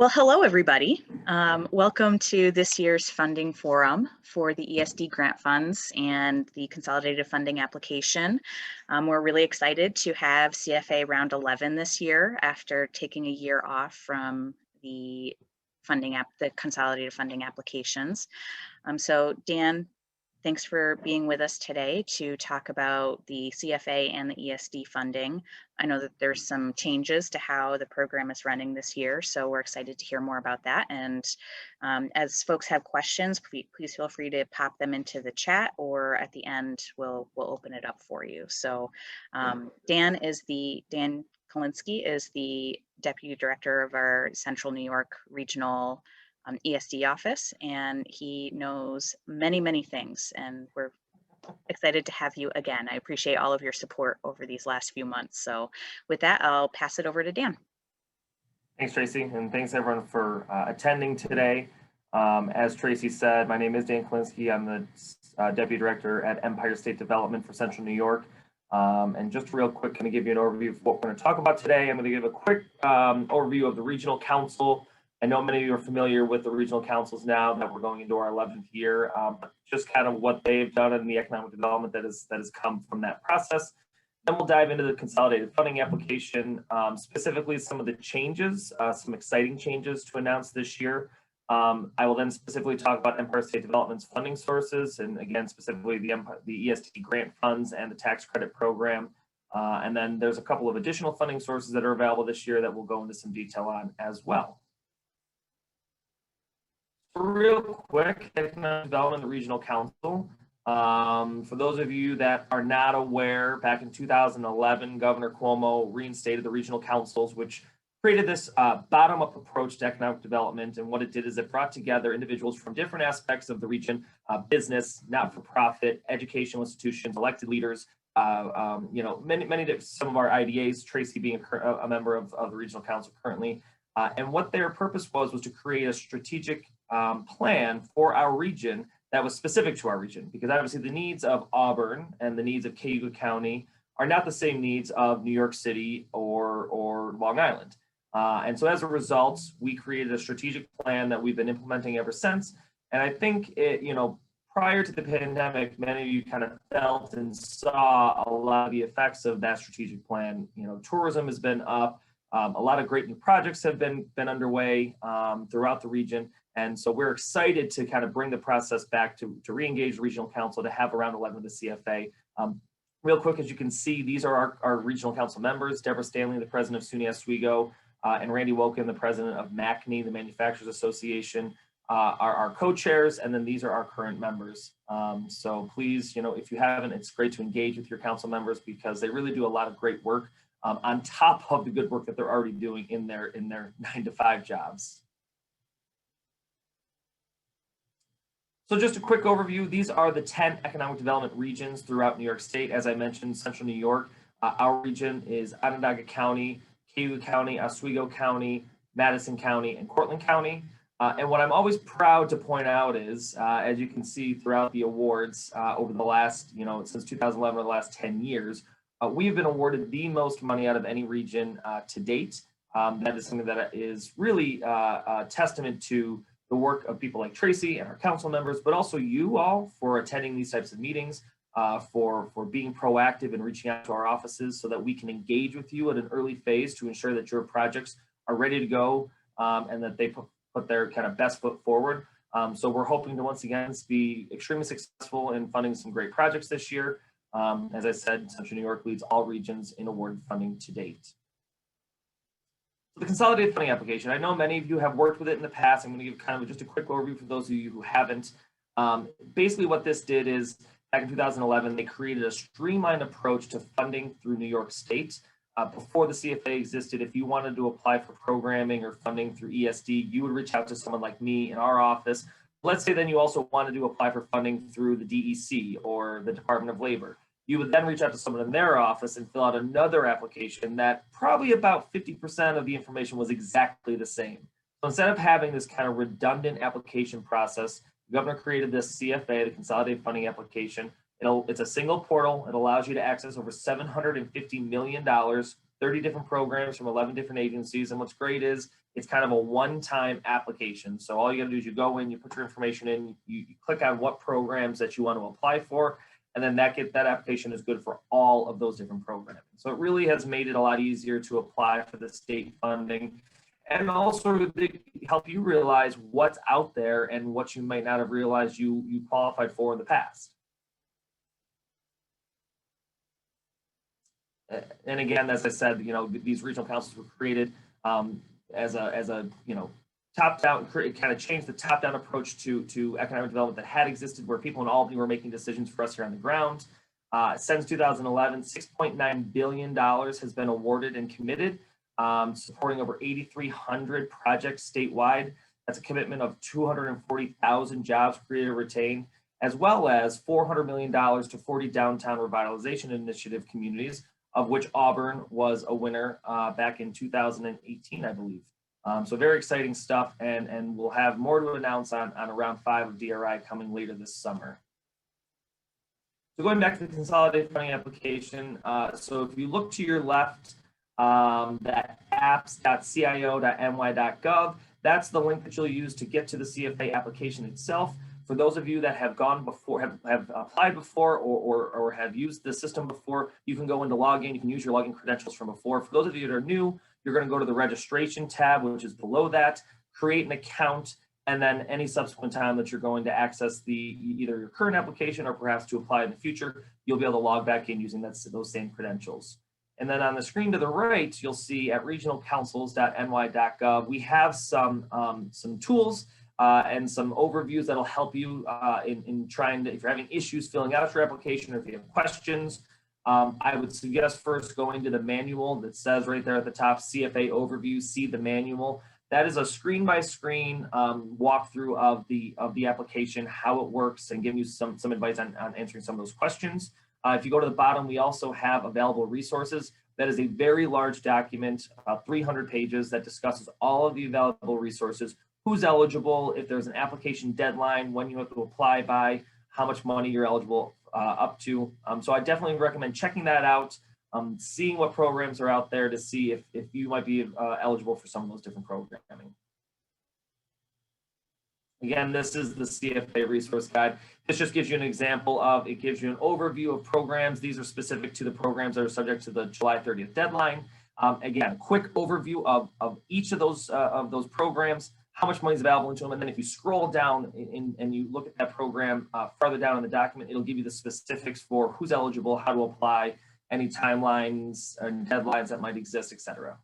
Well, hello, everybody. Welcome to this year's funding forum for the ESD Grant Funds and the Consolidated Funding Application. We're really excited to have CFA Round 11 this year after taking a year off from the Consolidated Funding Applications. So Dan, thanks for being with us today to talk about the CFA and the ESD funding. I know that there's some changes to how the program is running this year, so we're excited to hear more about that. And as folks have questions, please feel free to pop them into the chat, or at the end, we'll open it up for you. So Dan Kolinski is the Deputy Director of our Central New York Regional ESD office, and he knows many things, and we're excited to have you again. I appreciate all of your support over these last few months. So with that, I'll pass it over to Dan. Thanks, Tracy, and thanks everyone for attending today. As Tracy said, my name is Dan Kolinski. I'm the Deputy Director at Empire State Development for Central New York. And just real quick, going to give you an overview of what we're going to talk about today. I'm going to give a quick overview of the Regional Council. I know many of you are familiar with the regional councils now that we're going into our 11th year, just kind of what they've done in the economic development that has come from that process. Then we'll dive into the Consolidated Funding Application, specifically some of the changes, some exciting changes to announce this year. I will then specifically talk about Empire State Development's funding sources, and again, specifically the ESD Grant Funds and the tax credit program. And then there's a couple of additional funding sources that are available this year that we'll go into some detail on as well. Real quick, economic development, the Regional Council. For those of you that are not aware, back in 2011, Governor Cuomo reinstated the regional councils, which created this bottom-up approach to economic development. And what it did is it brought together individuals from different aspects of the region, business, not-for-profit, educational institutions, elected leaders, some of our IDAs, Tracy being a member of the Regional Council currently. And what their purpose was to create a strategic plan for our region that was specific to our region, because obviously the needs of Auburn and the needs of Cayuga County are not the same needs of New York City or Long Island. And so as a result, we created a strategic plan that we've been implementing ever since. And I think prior to the pandemic, many of you kind of felt and saw a lot of the effects of that strategic plan. Tourism has been up. A lot of great new projects have been underway throughout the region. And so we're excited to kind of bring the process back to re-engage the Regional Council, to have around 11 of the CFA. Real quick, as you can see, these are our Regional Council members: Deborah Stanley, the president of SUNY Oswego, and Randy Woken, the president of MACNY, the Manufacturers Association, are our co-chairs, and then these are our current members. So please, if you haven't, it's great to engage with your council members, because they really do a lot of great work on top of the good work that they're already doing in their 9-to-5 jobs. So just a quick overview, these are the 10 economic development regions throughout New York State. As I mentioned, Central New York, our region is Onondaga County, Cayuga County, Oswego County, Madison County, and Cortland County. And what I'm always proud to point out is, as you can see throughout the awards over the last, since 2011, or the last 10 years, we've been awarded the most money out of any region to date. That is something that is really a testament to the work of people like Tracy and our council members, but also you all for attending these types of meetings, for being proactive and reaching out to our offices so that we can engage with you at an early phase to ensure that your projects are ready to go and that they put their kind of best foot forward. So we're hoping to once again be extremely successful in funding some great projects this year. As I said, Central New York leads all regions in awarded funding to date. So the Consolidated Funding Application, I know many of you have worked with it in the past. I'm going to give kind of just a quick overview for those of you who haven't. Basically what this did is, back in 2011, they created a streamlined approach to funding through New York State. Before the CFA existed, if you wanted to apply for programming or funding through ESD, you would reach out to someone like me in our office. Let's say then you also wanted to apply for funding through the DEC or the Department of Labor. You would then reach out to someone in their office and fill out another application that probably about 50% of the information was exactly the same. So instead of having this kind of redundant application process, the governor created this CFA, the Consolidated Funding Application. It's a single portal. It allows you to access over $750 million, 30 different programs from 11 different agencies. And what's great is It's kind of a one-time application. So all you gotta do is you go in, you put your information in, you click on what programs that you want to apply for, and then that application is good for all of those different programs. So it really has made it a lot easier to apply for the state funding, and also to help you realize what's out there and what you might not have realized you qualified for in the past. And again, as I said, these regional councils were created as a top-down, kind of changed the top-down approach to economic development that had existed, where people in Albany were making decisions for us here on the ground. Since 2011, $6.9 billion has been awarded and committed, supporting over 8,300 projects statewide. That's a commitment of 240,000 jobs created or retained, as well as $400 million to 40 downtown revitalization initiative communities, of which Auburn was a winner back in 2018, I believe. So very exciting stuff, and we'll have more to announce on round 5 of DRI coming later this summer. So going back to the Consolidated Funding Application, so if you look to your left, that apps.cio.ny.gov, that's the link that you'll use to get to the CFA application itself. For those of you that have gone before, have applied before, or have used the system before, you can go into login. You can use your login credentials from before. For those of you that are new, you're going to go to the registration tab, which is below that, create an account, and then any subsequent time that you're going to access either your current application or perhaps to apply in the future, you'll be able to log back in using those same credentials. And then on the screen to the right, you'll see at regionalcouncils.ny.gov, we have some tools and some overviews that'll help you in trying to, if you're having issues filling out your application or if you have questions. I would suggest first going to the manual that says right there at the top, CFA overview, see the manual. That is a screen-by-screen walkthrough of the application, how it works, and giving you some advice on answering some of those questions. If you go to the bottom, we also have available resources. That is a very large document, about 300 pages, that discusses all of the available resources, who's eligible, if there's an application deadline, when you have to apply by, how much money you're eligible up to. So I definitely recommend checking that out, seeing what programs are out there to see if you might be eligible for some of those different programming. Again, this is the CFA resource guide. This just gives you an example of, it gives you an overview of programs. These are specific to the programs that are subject to the July 30th deadline. Again, quick overview of each of those programs, how much money is available into them. And then if you scroll down and you look at that program farther down in the document, it'll give you the specifics for who's eligible, how to apply, any timelines and deadlines that might exist, etc.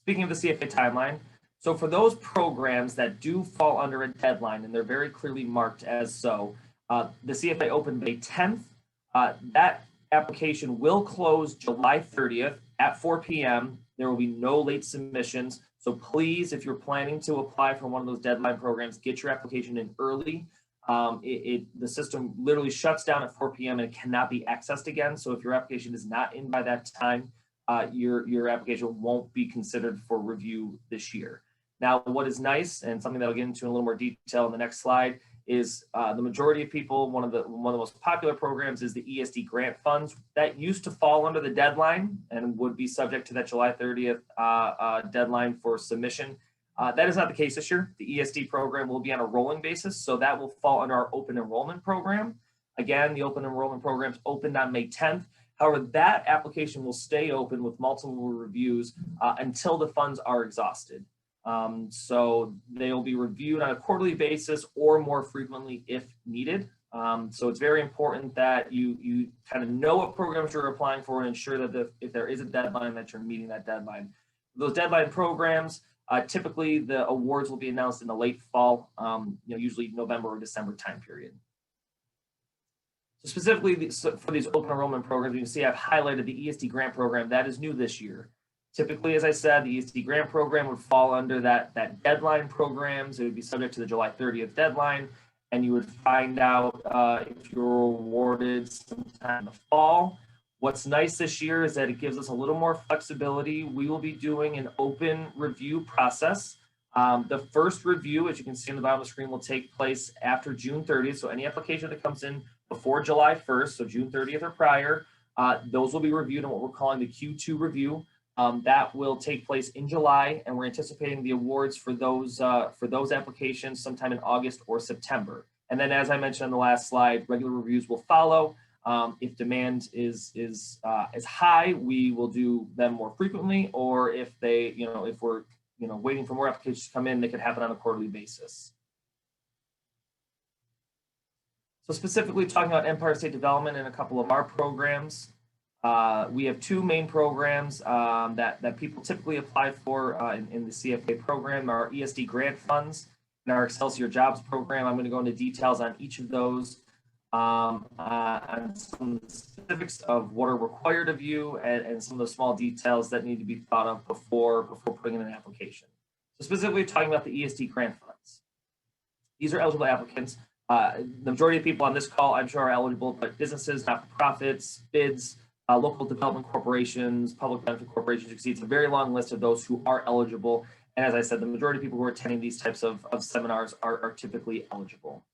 Speaking of the CFA timeline, so for those programs that do fall under a deadline, and they're very clearly marked as so, the CFA opened May 10th. That application will close July 30th at 4 p.m. There will be no late submissions. So please, if you're planning to apply for one of those deadline programs, get your application in early. The system literally shuts down at 4 p.m. and it cannot be accessed again. So if your application is not in by that time, your application won't be considered for review this year. Now, what is nice, and something that I'll get into in a little more detail in the next slide, is the majority of people, one of the most popular programs is the ESD Grant Funds. That used to fall under the deadline and would be subject to that July 30th deadline for submission. That is not the case this year. The ESD program will be on a rolling basis, so that will fall under our open enrollment program. Again, the open enrollment program opened on May 10th. However, that application will stay open with multiple reviews until the funds are exhausted. So they will be reviewed on a quarterly basis or more frequently if needed. So it's very important that you kind of know what programs you're applying for and ensure that if there is a deadline, that you're meeting that deadline. Those deadline programs, typically the awards will be announced in the late fall, usually November or December time period. So specifically for these open enrollment programs, you can see I've highlighted the ESD grant program. That is new this year. Typically, as I said, the ESD grant program would fall under that deadline programs. It would be subject to the July 30th deadline, and you would find out if you're awarded sometime in the fall. What's nice this year is that it gives us a little more flexibility. We will be doing an open review process. The first review, as you can see on the bottom of the screen, will take place after June 30th. So any application that comes in before July 1st, so June 30th or prior, those will be reviewed in what we're calling the Q2 review. That will take place in July, and we're anticipating the awards for those applications sometime in August or September. And then, as I mentioned on the last slide, regular reviews will follow. If demand is high, we will do them more frequently, or if we're waiting for more applications to come in, they could happen on a quarterly basis. So specifically talking about Empire State Development and a couple of our programs, we have two main programs that people typically apply for in the CFA program, our ESD Grant Funds and our Excelsior Jobs program. I'm going to go into details on each of those, on some of the specifics of what are required of you and some of the small details that need to be thought of before putting in an application. So specifically talking about the ESD Grant Funds. These are eligible applicants. The majority of people on this call, I'm sure, are eligible, but businesses, not-for-profits, bids, local development corporations, public benefit corporations, you can see it's a very long list of those who are eligible. And as I said, the majority of people who are attending these types of seminars are typically eligible.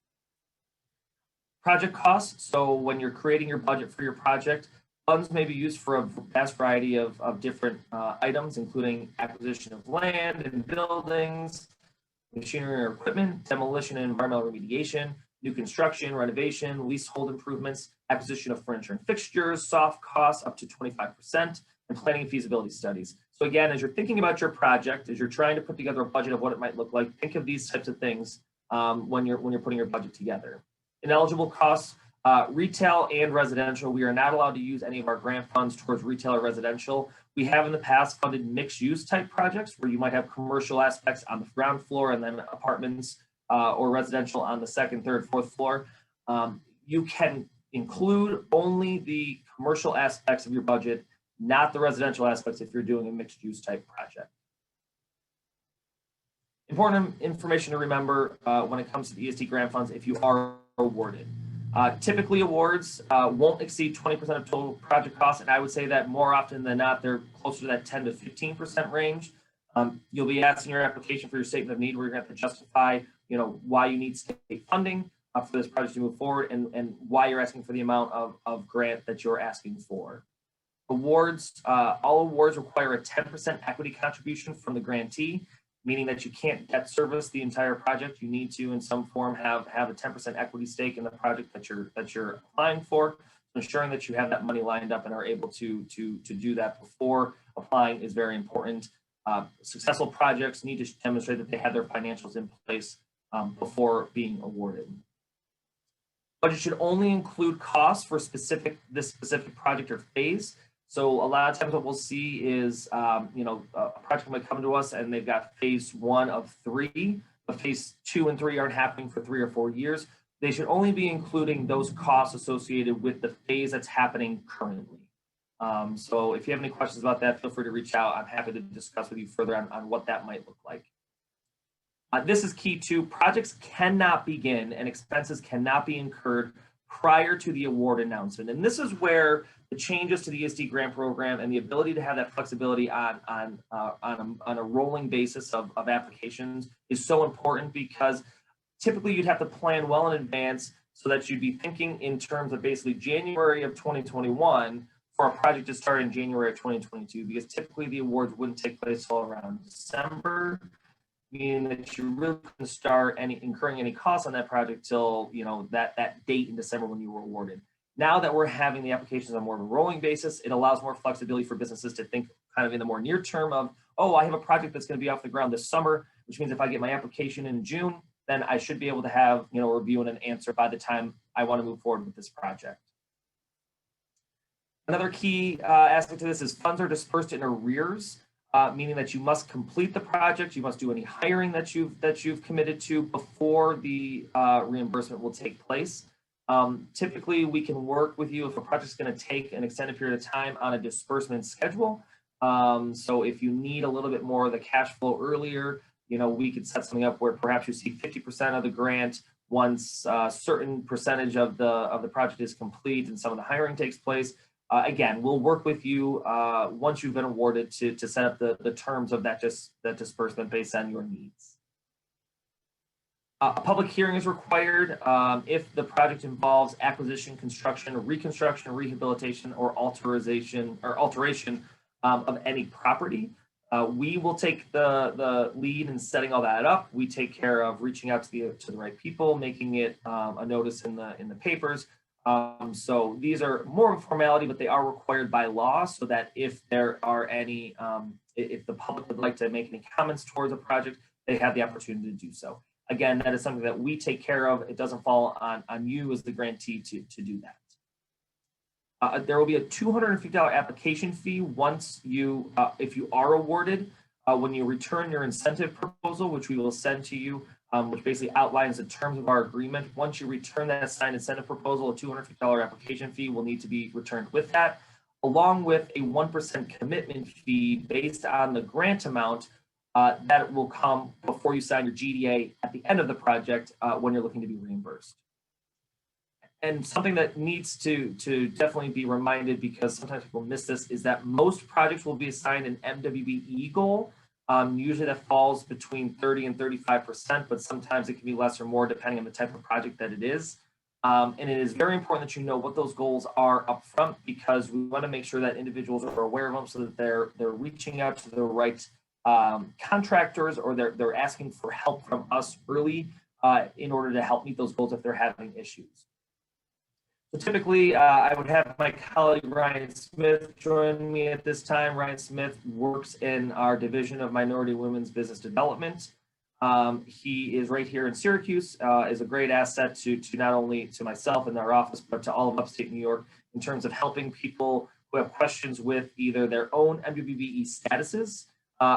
Project costs. So when you're creating your budget for your project, funds may be used for a vast variety of different items, including acquisition of land and buildings, machinery or equipment, demolition and environmental remediation, new construction, renovation, leasehold improvements, acquisition of furniture and fixtures, soft costs up to 25%, and planning and feasibility studies. So again, as you're thinking about your project, as you're trying to put together a budget of what it might look like, think of these types of things when you're putting your budget together. Ineligible costs, retail and residential. We are not allowed to use any of our grant funds towards retail or residential. We have in the past funded mixed use type projects where you might have commercial aspects on the ground floor and then apartments or residential on the second, third, fourth floor. You can include only the commercial aspects of your budget, not the residential aspects if you're doing a mixed use type project. Important information to remember when it comes to the ESD grant funds if you are awarded. Typically awards won't exceed 20% of total project costs, and I would say that more often than not, they're closer to that 10 to 15% range. You'll be asked in your application for your statement of need where you're going to have to justify, why you need state funding for this project to move forward and why you're asking for the amount of grant that you're asking for. Awards, all awards require a 10% equity contribution from the grantee, meaning that you can't debt service the entire project. You need to, in some form, have a 10% equity stake in the project that you're applying for. So ensuring that you have that money lined up and are able to do that before applying is very important. Successful projects need to demonstrate that they have their financials in place before being awarded. Budget should only include costs for this specific project or phase. So a lot of times what we'll see is, a project might come to us and they've got phase 1 of 3, but phase 2 and 3 aren't happening for 3 or 4 years. They should only be including those costs associated with the phase that's happening currently. So if you have any questions about that, feel free to reach out. I'm happy to discuss with you further on what that might look like. This is key too. Projects cannot begin and expenses cannot be incurred prior to the award announcement. And this is where the changes to the ESD grant program and the ability to have that flexibility on a rolling basis of applications is so important, because typically you'd have to plan well in advance so that you'd be thinking in terms of basically January of 2021 for a project to start in January of 2022, because typically the awards wouldn't take place till around December, meaning that you really couldn't start incurring any costs on that project till that date in December when you were awarded. Now that we're having the applications on more of a rolling basis, it allows more flexibility for businesses to think kind of in the more near term of, oh, I have a project that's going to be off the ground this summer, which means if I get my application in June, then I should be able to have a review and an answer by the time I want to move forward with this project. Another key aspect to this is funds are dispersed in arrears. Meaning that you must complete the project, you must do any hiring that you've committed to before the reimbursement will take place. Typically, we can work with you if a project's going to take an extended period of time on a disbursement schedule. So if you need a little bit more of the cash flow earlier, we could set something up where perhaps you see 50% of the grant once a certain percentage of the project is complete and some of the hiring takes place. Again, we'll work with you once you've been awarded to set up the terms of that disbursement based on your needs. A public hearing is required if the project involves acquisition, construction, reconstruction, rehabilitation, or alteration of any property. We will take the lead in setting all that up. We take care of reaching out to the right people, making it a notice in the papers. So these are more of a formality, but they are required by law, so that if there are any, if the public would like to make any comments towards a project, they have the opportunity to do so. Again, that is something that we take care of. It doesn't fall on you as the grantee to do that. There will be a $250 application fee once you, if you are awarded, when you return your incentive proposal, which we will send to you, which basically outlines the terms of our agreement. Once you return that signed incentive proposal, a $250 application fee will need to be returned with that, along with a 1% commitment fee based on the grant amount that will come before you sign your GDA at the end of the project when you're looking to be reimbursed. And something that needs to definitely be reminded, because sometimes people miss this, is that most projects will be assigned an MWBE goal. Usually that falls between 30 and 35%, but sometimes it can be less or more depending on the type of project that it is. And it is very important that you know what those goals are up front, because we want to make sure that individuals are aware of them, so that they're reaching out to the right contractors, or they're asking for help from us early in order to help meet those goals if they're having issues. So typically, I would have my colleague Ryan Smith join me at this time. Ryan Smith works in our Division of Minority Women's Business Development. He is right here in Syracuse, is a great asset to not only to myself and our office, but to all of upstate New York in terms of helping people who have questions with either their own MWBE statuses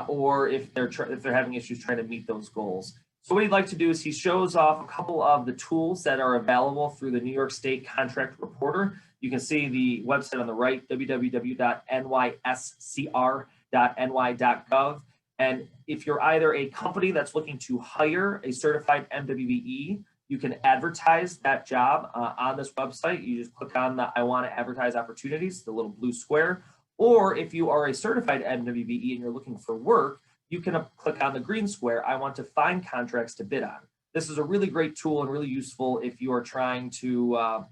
or if they're having issues trying to meet those goals. So what he'd like to do is he shows off a couple of the tools that are available through the New York State Contract Reporter. You can see the website on the right, www.nyscr.ny.gov. And if you're either a company that's looking to hire a certified MWBE, you can advertise that job on this website. You just click on the I want to advertise opportunities, the little blue square. Or if you are a certified MWBE and you're looking for work, you can click on the green square, I want to find contracts to bid on. This is a really great tool and really useful if you are trying to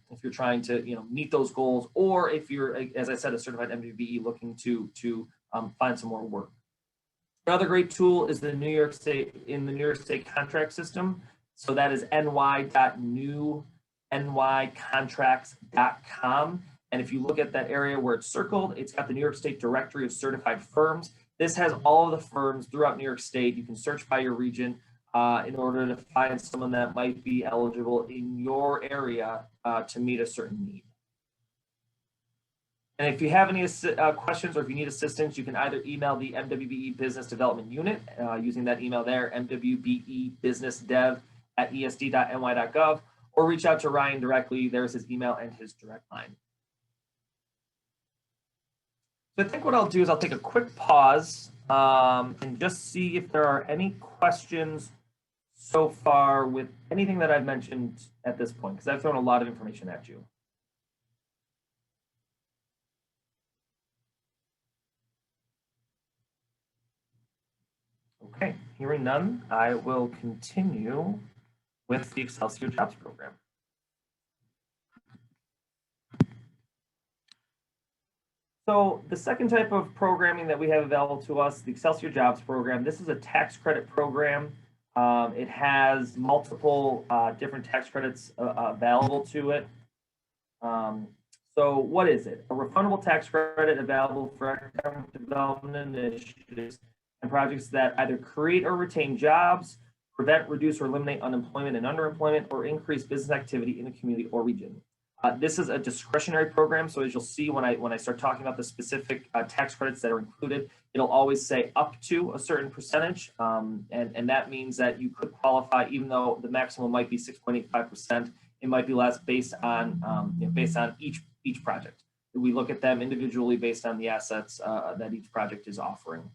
meet those goals, or if you're, as I said, a certified MWBE looking to find some more work. Another great tool is the New York State contract system. So that is ny.newnycontracts.com. And if you look at that area where it's circled, it's got the New York State Directory of Certified Firms. This has all of the firms throughout New York State. You can search by your region in order to find someone that might be eligible in your area to meet a certain need. And if you have any questions, or if you need assistance, you can either email the MWBE Business Development Unit using that email there, mwbebusinessdev@esd.ny.gov, or reach out to Ryan directly. There's his email and his direct line. So I think what I'll do is I'll take a quick pause and just see if there are any questions so far with anything that I've mentioned at this point, because I've thrown a lot of information at you. Okay, hearing none, I will continue with the Excelsior Jobs Program. So the second type of programming that we have available to us, the Excelsior Jobs Program, this is a tax credit program. It has multiple different tax credits available to it. So what is it? A refundable tax credit available for economic development initiatives and projects that either create or retain jobs, prevent, reduce, or eliminate unemployment and underemployment, or increase business activity in the community or region. This is a discretionary program, so as you'll see when I start talking about the specific tax credits that are included, it'll always say up to a certain percentage, and that means that you could qualify, even though the maximum might be 6.85%. It might be less based on each project. We look at them individually based on the assets that each project is offering.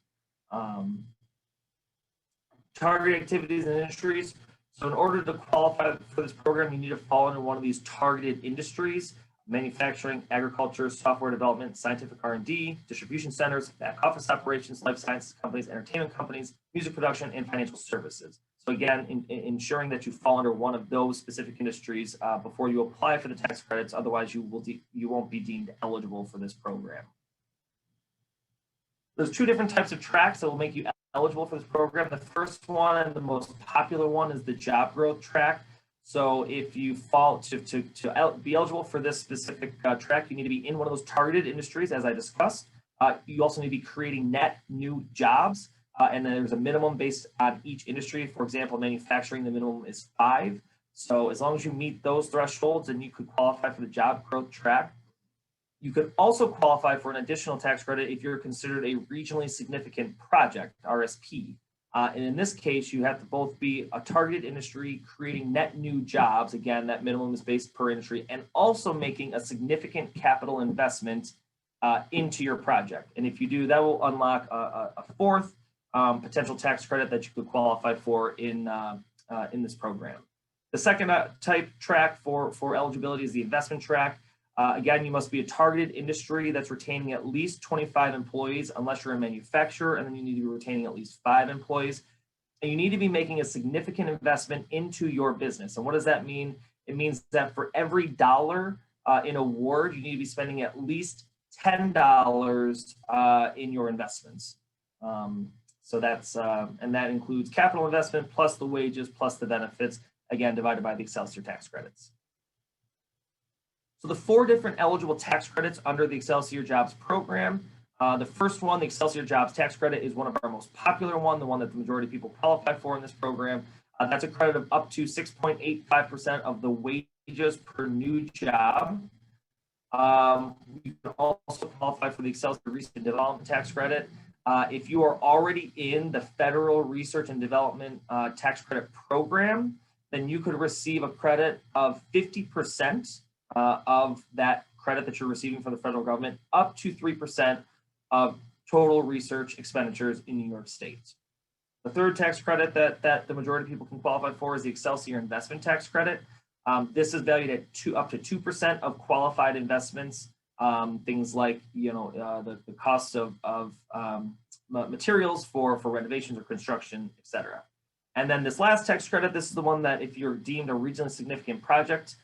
Target activities and industries. So in order to qualify for this program, you need to fall under one of these targeted industries: manufacturing, agriculture, software development, scientific R&D, distribution centers, back office operations, life sciences companies, entertainment companies, music production, and financial services. So again, ensuring that you fall under one of those specific industries before you apply for the tax credits. Otherwise, you won't be deemed eligible for this program. There's two different types of tracks that will make you eligible for this program. The first one and the most popular one is the job growth track. So if you fall to be eligible for this specific track, you need to be in one of those targeted industries, as I discussed. You also need to be creating net new jobs, and then there's a minimum based on each industry. For example, manufacturing, the minimum is 5. So as long as you meet those thresholds, then you could qualify for the job growth track. You could also qualify for an additional tax credit if you're considered a regionally significant project, RSP. And in this case, you have to both be a targeted industry, creating net new jobs. Again, that minimum is based per industry, and also making a significant capital investment into your project. And if you do, that will unlock a fourth potential tax credit that you could qualify for in this program. The second type track for eligibility is the investment track. Again, you must be a targeted industry that's retaining at least 25 employees, unless you're a manufacturer, and then you need to be retaining at least 5 employees. And you need to be making a significant investment into your business. And what does that mean? It means that for every dollar in award, you need to be spending at least $10 in your investments. So that's, and that includes capital investment plus the wages plus the benefits, again, divided by the Excelsior tax credits. So the 4 different eligible tax credits under the Excelsior Jobs program. The first one, the Excelsior Jobs tax credit, is one of our most popular one, the one that the majority of people qualify for in this program. That's a credit of up to 6.85% of the wages per new job. You can also qualify for the Excelsior Research and Development tax credit. If you are already in the Federal Research and Development tax credit program, then you could receive a credit of 50% of that credit that you're receiving from the federal government, up to 3% of total research expenditures in New York State. The third tax credit that the majority of people can qualify for is the Excelsior Investment Tax Credit. This is valued at up to 2% of qualified investments, things like the costs of materials for renovations or construction, etc. And then this last tax credit, this is the one that if you're deemed a regionally significant project,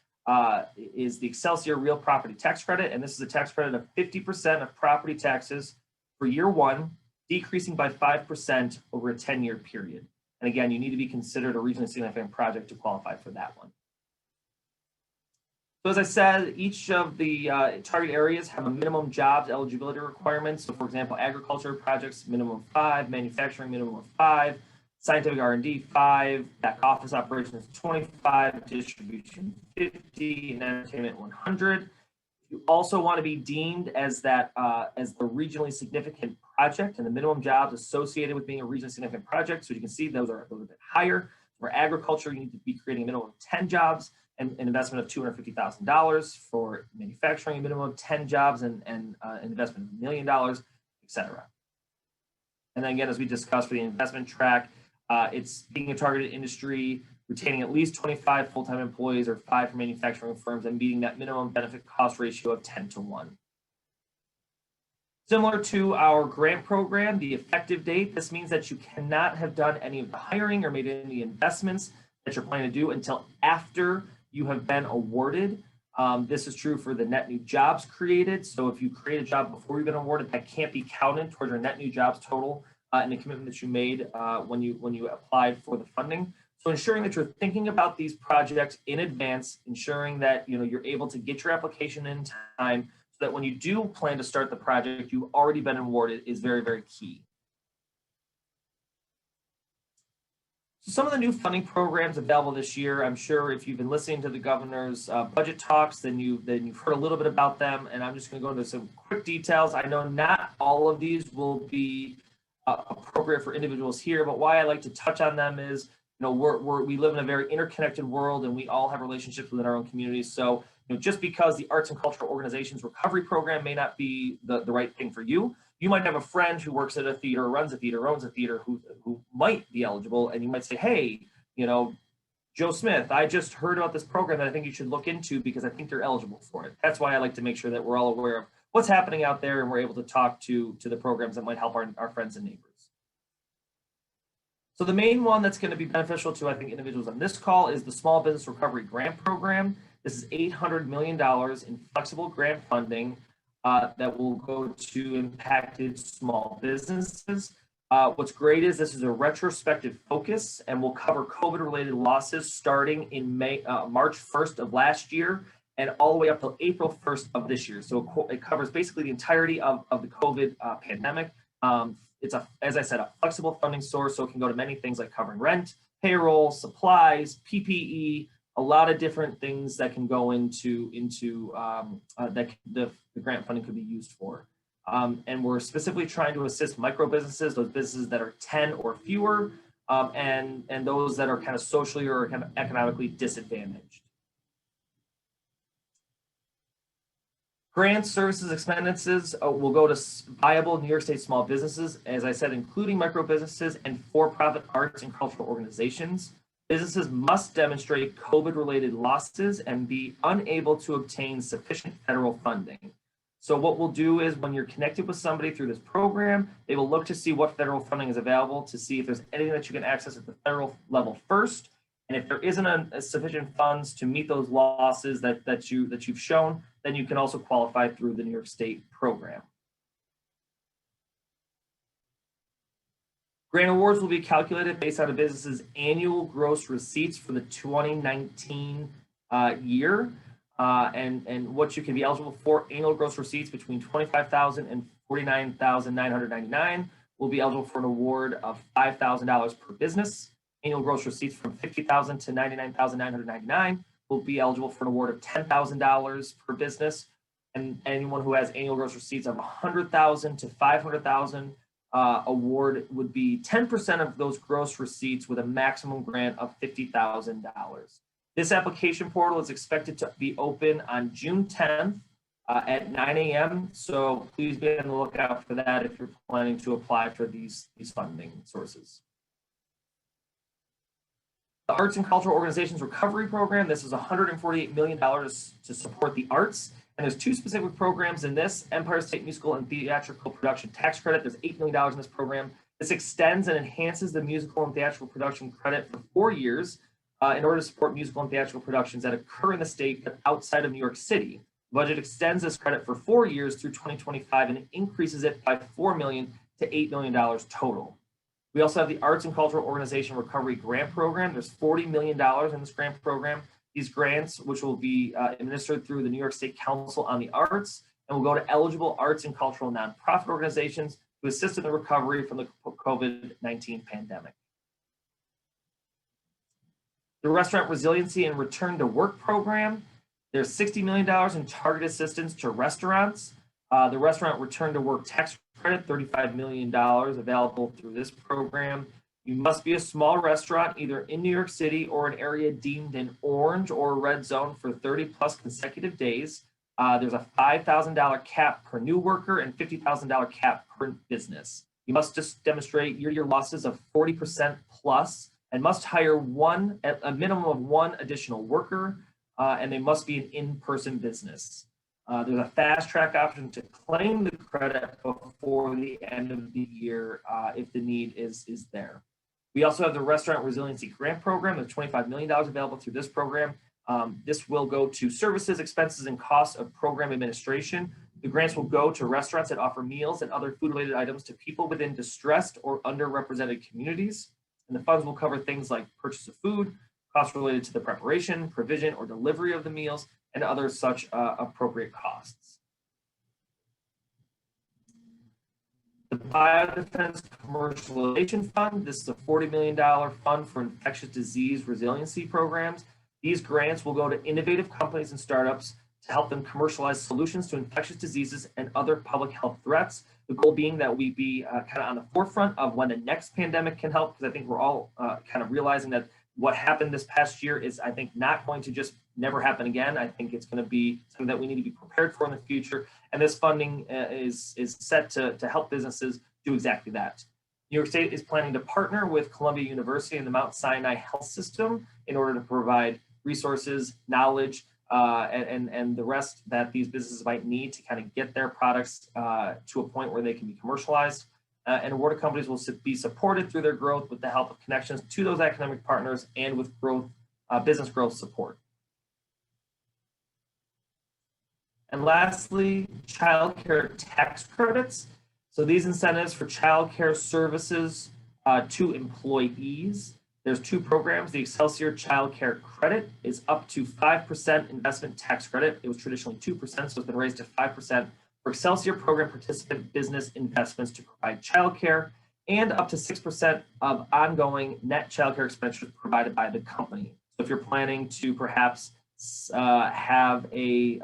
is the Excelsior Real Property Tax Credit. And this is a tax credit of 50% of property taxes for year 1, decreasing by 5% over a 10-year period. And again, you need to be considered a regionally significant project to qualify for that one. So as I said, each of the target areas have a minimum jobs eligibility requirements. So for example, agriculture projects, minimum of 5, manufacturing, minimum of 5, scientific R&D, 5, back office operations, 25, distribution, 50, and entertainment, 100. You also want to be deemed as that as the regionally significant project, and the minimum jobs associated with being a regionally significant project. So you can see those are a bit higher. For agriculture, you need to be creating a minimum of 10 jobs and an investment of $250,000. For manufacturing, a minimum of 10 jobs and an investment of $1 million, etc. And then again, as we discussed for the investment track, it's being a targeted industry, retaining at least 25 full-time employees or 5 for manufacturing firms, and meeting that minimum benefit cost ratio of 10:1. Similar to our grant program, the effective date, this means that you cannot have done any of the hiring or made any investments that you're planning to do until after you have been awarded. This is true for the net new jobs created. So if you create a job before you've been awarded, that can't be counted towards your net new jobs total and the commitment that you made when you applied for the funding. So ensuring that you're thinking about these projects in advance, ensuring that you're able to get your application in time, so that when you do plan to start the project, you've already been awarded, is very, very key. So some of the new funding programs available this year, I'm sure if you've been listening to the governor's budget talks, then you've heard a little bit about them, and I'm just going to go into some quick details. I know not all of these will be appropriate for individuals here, but why I like to touch on them is, we live in a very interconnected world, and we all have relationships within our own communities. So, just because the Arts and Cultural Organizations Recovery Program may not be the right thing for you, you might have a friend who works at a theater, runs a theater, owns a theater, who might be eligible, and you might say, hey, Joe Smith, I just heard about this program that I think you should look into because I think you're eligible for it. That's why I like to make sure that we're all aware of what's happening out there, and we're able to talk to the programs that might help our friends and neighbors. So the main one that's going to be beneficial to, I think, individuals on this call is the Small Business Recovery Grant Program. This is $800 million in flexible grant funding that will go to impacted small businesses. What's great is this is a retrospective focus and will cover COVID-related losses starting in March 1st of last year and all the way up till April 1st of this year. So it covers basically the entirety of the COVID pandemic. It's as I said, a flexible funding source, so it can go to many things like covering rent, payroll, supplies, PPE, a lot of different things that can go into that the grant funding could be used for. And we're specifically trying to assist micro businesses, those businesses that are 10 or fewer, and those that are kind of socially or kind of economically disadvantaged. Grants, services, expenses will go to viable New York State small businesses, as I said, including micro businesses and for-profit arts and cultural organizations. Businesses must demonstrate COVID-related losses and be unable to obtain sufficient federal funding. So what we'll do is when you're connected with somebody through this program, they will look to see what federal funding is available to see if there's anything that you can access at the federal level first. And if there isn't a sufficient funds to meet those losses that you've shown, then you can also qualify through the New York State program. Grant awards will be calculated based on a business's annual gross receipts for the 2019 year. And what you can be eligible for, annual gross receipts between $25,000 and $49,999 will be eligible for an award of $5,000 per business. Annual gross receipts from $50,000 to $99,999 will be eligible for an award of $10,000 per business. And anyone who has annual gross receipts of $100,000 to $500,000 award would be 10% of those gross receipts with a maximum grant of $50,000. This application portal is expected to be open on June 10th at 9 a.m. So please be on the lookout for that if you're planning to apply for these funding sources. The Arts and Cultural Organizations Recovery Program, this is $148 million to support the arts. And there's two specific programs in this: Empire State Musical and Theatrical Production Tax Credit. There's $8 million in this program. This extends and enhances the musical and theatrical production credit for 4 years in order to support musical and theatrical productions that occur in the state but outside of New York City. The budget extends this credit for 4 years through 2025 and increases it by $4 million to $8 million total. We also have the Arts and Cultural Organization Recovery Grant Program. There's $40 million in this grant program. These grants, which will be administered through the New York State Council on the Arts, and will go to eligible arts and cultural nonprofit organizations to assist in the recovery from the COVID-19 pandemic. The Restaurant Resiliency and Return to Work Program, there's $60 million in target assistance to restaurants. The Restaurant Return to Work Tax Credit, $35 million available through this program. You must be a small restaurant either in New York City or an area deemed an orange or red zone for 30 plus consecutive days. There's a $5,000 cap per new worker and $50,000 cap per business. You must just demonstrate year-to-year losses of 40% plus and must hire a minimum of one additional worker, and they must be an in-person business. There's a fast track option to claim the credit before the end of the year if the need is there. We also have the Restaurant Resiliency Grant Program. There's $25 million available through this program. This will go to services, expenses, and costs of program administration. The grants will go to restaurants that offer meals and other food-related items to people within distressed or underrepresented communities. And the funds will cover things like purchase of food, costs related to the preparation, provision, or delivery of the meals, and other such appropriate costs. The Biodefense Commercialization Fund, this is a $40 million fund for infectious disease resiliency programs. These grants will go to innovative companies and startups to help them commercialize solutions to infectious diseases and other public health threats. The goal being that we be kind of on the forefront of when the next pandemic can help, because I think we're all kind of realizing that what happened this past year is, I think, not going to just never happen again. I think it's going to be something that we need to be prepared for in the future. And this funding is set to help businesses do exactly that. New York State is planning to partner with Columbia University and the Mount Sinai Health System in order to provide resources, knowledge, and the rest that these businesses might need to kind of get their products to a point where they can be commercialized. And awarded companies will be supported through their growth with the help of connections to those economic partners and with growth, business growth support. And lastly, childcare tax credits. So these incentives for childcare services to employees. There's two programs. The Excelsior Child Care Credit is up to 5% investment tax credit. It was traditionally 2%, so it's been raised to 5% for Excelsior program participant business investments to provide child care, and up to 6% of ongoing net child care expenditures provided by the company. So if you're planning to perhaps have an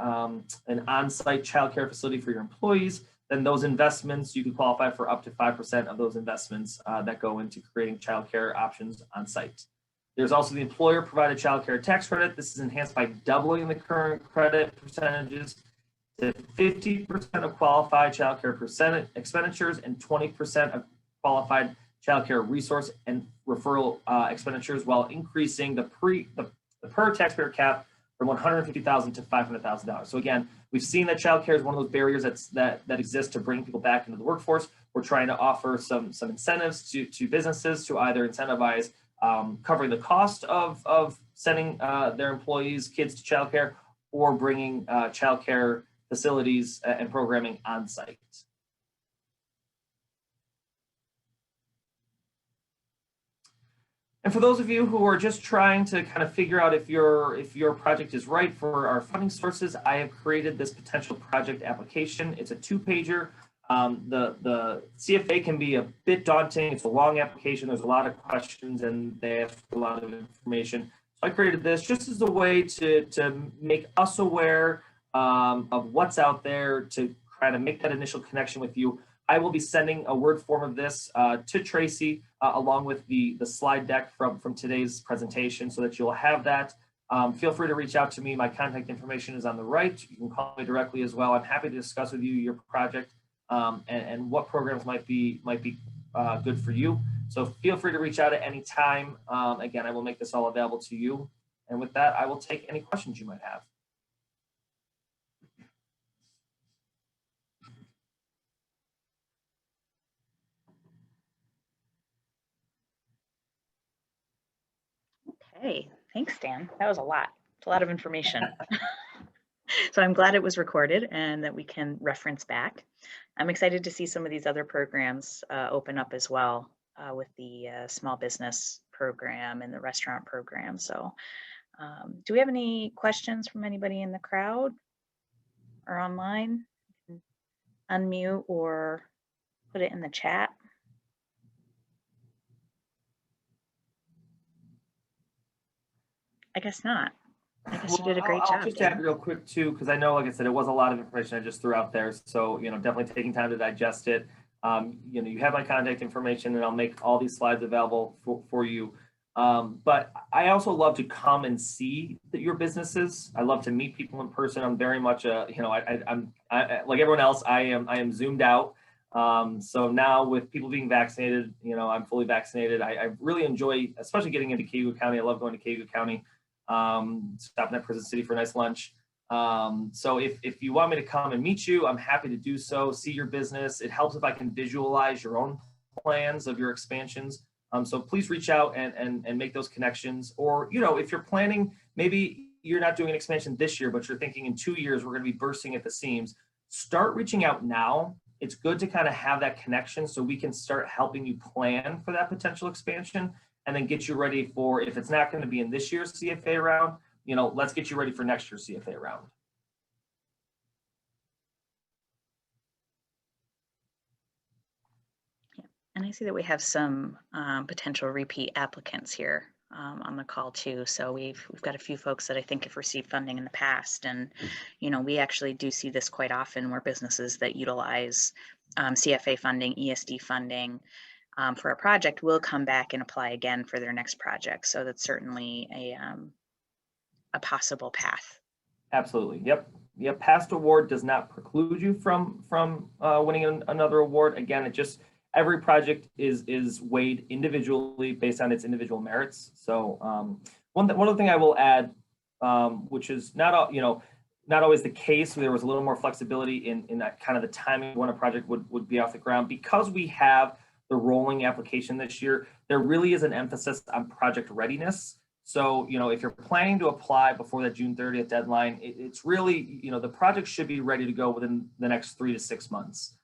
on-site child care facility for your employees, then those investments, you can qualify for up to 5% of those investments that go into creating childcare options on site. There's also the employer provided childcare tax credit. This is enhanced by doubling the current credit percentages to 50% of qualified childcare expenditures and 20% of qualified childcare resource and referral expenditures, while increasing the per taxpayer cap from $150,000 to $500,000. So again, we've seen that childcare is one of those barriers that exists to bring people back into the workforce. We're trying to offer some incentives to businesses to either incentivize covering the cost of sending their employees, kids to childcare, or bringing childcare facilities and programming on site. And for those of you who are just trying to kind of figure out if your project is right for our funding sources, I have created this potential project application. It's a 2-pager. The CFA can be a bit daunting. It's a long application. There's a lot of questions and they ask for a lot of information. So I created this just as a way to make us aware of what's out there, to kind of make that initial connection with you. I will be sending a Word form of this to Tracy along with the slide deck from today's presentation, so that you'll have that. Feel free to reach out to me. My contact information is on the right. You can call me directly as well. I'm happy to discuss with you your project and what programs might be good for you. So feel free to reach out at any time. Again, I will make this all available to you. And with that, I will take any questions you might have. Okay, thanks, Dan. That was a lot. It's a lot of information. So I'm glad it was recorded and that we can reference back. I'm excited to see some of these other programs open up as well with the small business program and the restaurant program. So do we have any questions from anybody in the crowd or online? Unmute or put it in the chat. I guess not. I guess you did a great job. I'll just add real quick too, because I know, like I said, it was a lot of information I just threw out there. So, definitely taking time to digest it. You have my contact information, and I'll make all these slides available for you. But I also love to come and see your businesses. I love to meet people in person. I'm very much I'm like everyone else. I am zoomed out. So now with people being vaccinated, I'm fully vaccinated. I really enjoy, especially getting into Cayuga County. I love going to Cayuga County. Stopping at Prison City for a nice lunch. So if you want me to come and meet you, I'm happy to do so, see your business. It helps if I can visualize your own plans of your expansions. So please reach out and make those connections. Or, if you're planning, maybe you're not doing an expansion this year, but you're thinking in 2 years, we're going to be bursting at the seams. Start reaching out now. It's good to kind of have that connection so we can start helping you plan for that potential expansion, and then get you ready for, if it's not going to be in this year's CFA round, let's get you ready for next year's CFA round. Yeah. And I see that we have some potential repeat applicants here on the call too. So we've got a few folks that I think have received funding in the past, and we actually do see this quite often where businesses that utilize CFA funding, ESD funding, for a project will come back and apply again for their next project. So that's certainly a possible path. Absolutely. Yep. Past award does not preclude you from winning another award. Again, every project is weighed individually based on its individual merits. So one other thing I will add, which is not always the case. There was a little more flexibility in that kind of the timing when a project would be off the ground, because we have the rolling application this year. There really is an emphasis on project readiness. So, if you're planning to apply before that June 30th deadline, it's really, the project should be ready to go within the next 3 to 6 months.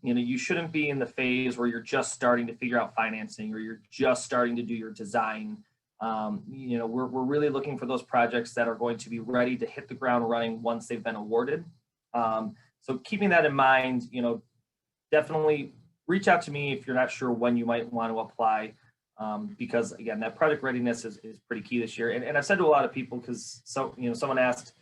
You shouldn't be in the phase where you're just starting to figure out financing or you're just starting to do your design. We're really looking for those projects that are going to be ready to hit the ground running once they've been awarded. So keeping that in mind, definitely reach out to me if you're not sure when you might want to apply. Because again, that project readiness is pretty key this year. And I've said to a lot of people, because someone asked,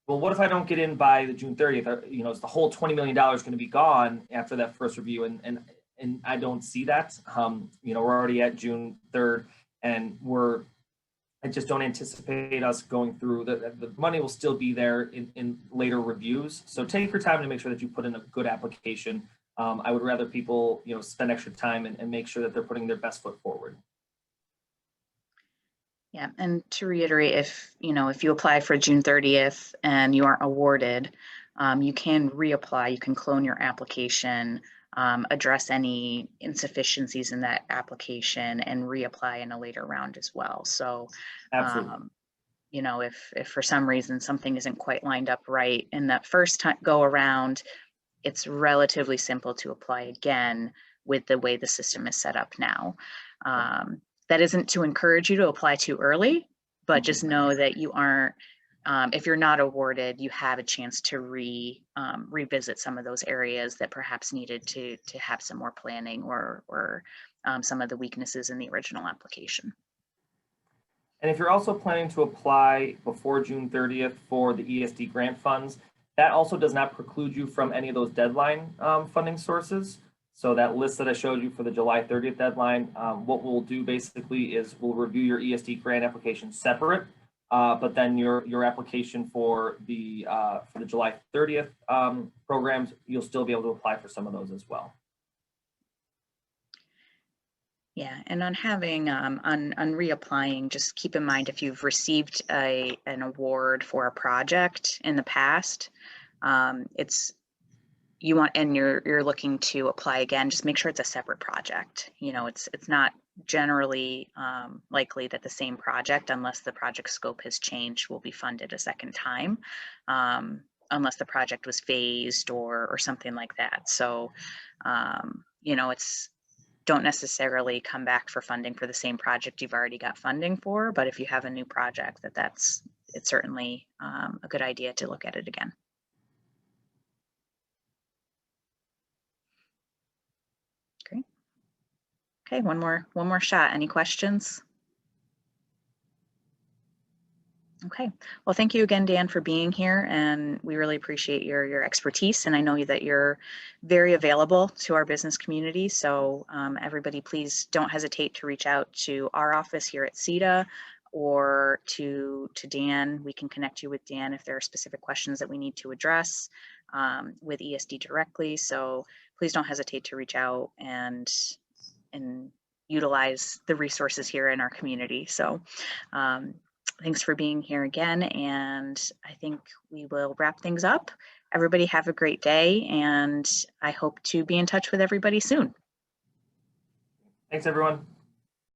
well, what if I don't get in by the June 30th? Is the whole $20 million going to be gone after that first review? And I don't see that. We're already at June 3rd, and I just don't anticipate us going through the money will still be there in later reviews. So take your time to make sure that you put in a good application. I would rather people, spend extra time and make sure that they're putting their best foot forward. Yeah, and to reiterate, if you apply for June 30th and you aren't awarded, you can reapply. You can clone your application, address any insufficiencies in that application, and reapply in a later round as well. So, if for some reason something isn't quite lined up right in that first time go around, it's relatively simple to apply again with the way the system is set up now. That isn't to encourage you to apply too early, but just know that you aren't, if you're not awarded, you have a chance to revisit some of those areas that perhaps needed to have some more planning or some of the weaknesses in the original application. And if you're also planning to apply before June 30th for the ESD grant funds, that also does not preclude you from any of those deadline funding sources. So that list that I showed you for the July 30th deadline, what we'll do basically is we'll review your ESD grant application separate, but then your application for the July 30th programs, you'll still be able to apply for some of those as well. Yeah, and on having on reapplying, just keep in mind if you've received an award for a project in the past, you're looking to apply again, just make sure it's a separate project. It's not generally likely that the same project, unless the project scope has changed, will be funded a second time, unless the project was phased or something like that. So, don't necessarily come back for funding for the same project you've already got funding for, but if you have a new project, it's certainly a good idea to look at it again. Great. Okay, one more shot. Any questions? Okay, well, thank you again, Dan, for being here, and we really appreciate your expertise, and I know that you're very available to our business community, so everybody, please don't hesitate to reach out to our office here at CETA or to Dan. We can connect you with Dan if there are specific questions that we need to address with ESD directly, so please don't hesitate to reach out and utilize the resources here in our community. So thanks for being here again, and I think we will wrap things up. Everybody have a great day, and I hope to be in touch with everybody soon. Thanks, everyone.